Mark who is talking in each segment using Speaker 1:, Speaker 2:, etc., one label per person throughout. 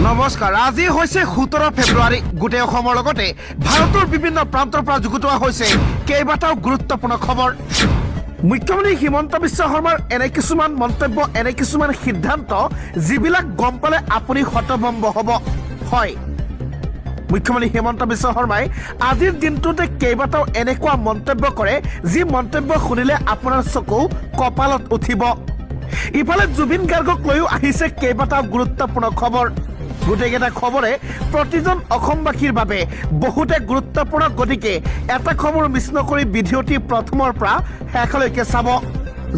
Speaker 1: নমস্কাৰ আজি হৈছে 17 ফেব্ৰুৱাৰী গোটেই অসমৰ লগতে ভাৰতৰ বিভিন্ন প্ৰান্তৰ পৰা যুগুতোৱা হৈছে কেইবাটাও গুৰুত্বপূৰ্ণ খবৰ মুখ্যমন্ত্ৰী হিমন্ত বিশ্ব শৰ্মাৰ এনে কিছুমান মন্তব্য এনে কিছুমান সিদ্ধান্ত যিবিলাক গম পালে আপুনি হতভম্ব হ'ব হয় মুখ্যমন্ত্ৰী হিমন্ত বিশ্ব শৰ্মাই আজিৰ দিনটোতে কেইবাটাও এনেকুৱা মন্তব্য কৰে যি মন্তব্য শুনিলে আপোনাৰ চকু কপালত উঠিব ইফালে জুবিন গাৰ্গক লৈও আহিছে কেইবাটাও গুৰুত্বপূৰ্ণ খবৰ গোটেইকেইটা খবৰে প্ৰতিজন অসমবাসীৰ বাবে বহুতে গুৰুত্বপূৰ্ণ গতিকে এটা খবৰ মিছ নকৰি ভিডিঅ'টি প্ৰথমৰ পৰা শেষলৈকে চাব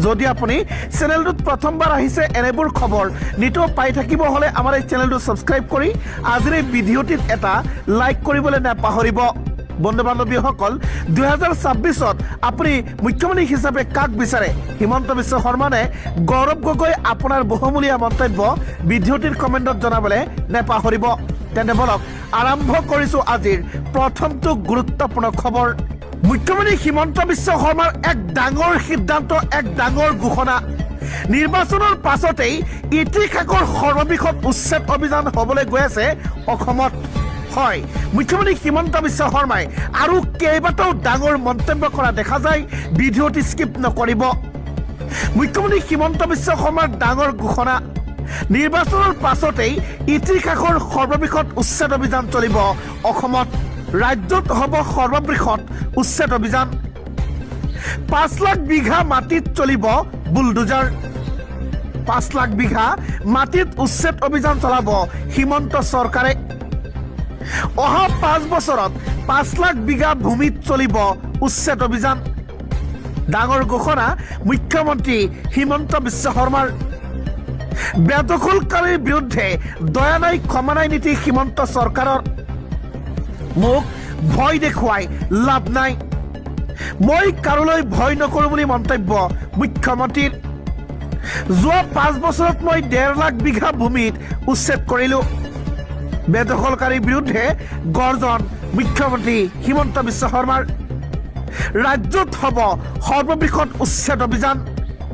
Speaker 1: যদি আপুনি চেনেলটোত প্ৰথমবাৰ আহিছে এনেবোৰ খবৰ নিতৌ পাই থাকিব হলে আমাৰ এই চেনেলটো সাবস্ক্ৰাইব কৰি আজিৰ এই ভিডিঅ'টিত এটা লাইক কৰিবলৈ নাপাহৰিব বন্ধু বান্ধৱীসকল 2026ত আপুনি মুখ্যমন্ত্ৰী হিচাপে কাক বিচাৰে হিমন্ত বিশ্ব শৰ্মানে গৌৰৱ গগৈ আপোনাৰ বহুমূলীয়া মন্তব্য ভিডিঅ'টিৰ কমেণ্টত জনাবলৈ নাপাহৰিব তেন্তে বলক আৰম্ভ কৰিছো আজিৰ প্ৰথমটো গুৰুত্বপূৰ্ণ খবৰ মুখ্যমন্ত্ৰী হিমন্ত বিশ্ব শৰ্মাৰ এক ডাঙৰ সিদ্ধান্ত এক ডাঙৰ ঘোষণা নিৰ্বাচনৰ পাছতেই ইতিহাসৰ সৰ্ববৃহৎ উচ্ছেদ অভিযান হ'বলৈ গৈ আছে অসমত হয় মুখ্যমন্ত্ৰী হিমন্ত বিশ্ব শৰ্মাই আৰু কেইবাটাও ডাঙৰ মন্তব্য কৰা দেখা যায় ভিডিঅ'টি স্কিপ নকৰিব মুখ্যমন্ত্ৰী হিমন্ত বিশ্ব শৰ্মাৰ ডাঙৰ ঘোষণা নিৰ্বাচনৰ পাছতেই ইতিহাসৰ সৰ্ববৃহৎ উচ্ছেদ অভিযান চলিব অসমত ৰাজ্যত হ'ব সৰ্ববৃহৎ উচ্ছেদ অভিযান 5 লাখ বিঘা মাটিত চলিব বুলডোজাৰ 5 লাখ বিঘা মাটিত উচ্ছেদ অভিযান চলাব হিমন্ত চৰকাৰে অহা 5 বছৰত 5 লাখ বিঘা ভূমিত চলিব উচ্ছেদ অভিযান ডাঙৰ ঘোষণা মুখ্যমন্ত্ৰী হিমন্ত বিশ্ব শৰ্মাৰ বেদখলকাৰীৰ বিৰুদ্ধে দয়া নাই ক্ষমা নাই নীতি হিমন্ত চৰকাৰৰ মোক ভয় দেখুৱাই লাভ নাই মই কাৰোলৈ ভয় নকৰো বুলি মন্তব্য মুখ্যমন্ত্ৰীৰ যোৱা 5 বছৰত মই 1.5 লাখ বিঘা ভূমিত উচ্ছেদ কৰিলো বেদখলকাৰীৰ বিৰুদ্ধে গৰ্জন মুখ্যমন্ত্ৰী হিমন্ত বিশ্ব শৰ্মাৰ ৰাজ্যত হ'ব সৰ্ববৃহৎ উচ্ছেদ অভিযান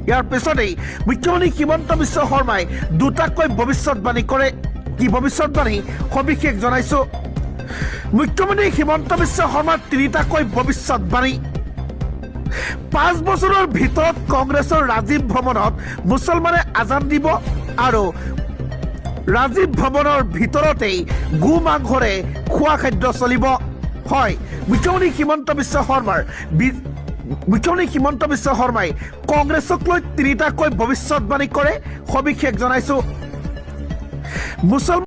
Speaker 1: ইয়াৰ পিছতেই মুখ্যমন্ত্ৰী হিমন্ত বিশ্ব শৰ্মাই দুটাকৈ ভৱিষ্যতবাণী কৰে কি ভৱিষ্যতবাণী সবিশেষ জনাইছো মুখ্যমন্ত্ৰী হিমন্ত বিশ্ব শৰ্মাৰ তিনিটাকৈ ভৱিষ্যতবাণী 5 বছৰৰ ভিতৰত কংগ্ৰেছৰ ৰাজীৱ ভৱনত মুছলমানে আজান দিব আৰু ৰাজীৱ ভৱনৰ ভিতৰতেই গু মাংসৰে খোৱা খাদ্য চলিব হয় মুখ্যমন্ত্ৰী হিমন্ত বিশ্ব শৰ্মাই কংগ্ৰেছক লৈ তিনিটাকৈ ভৱিষ্যতবাণী কৰে সবিশেষ জনাইছো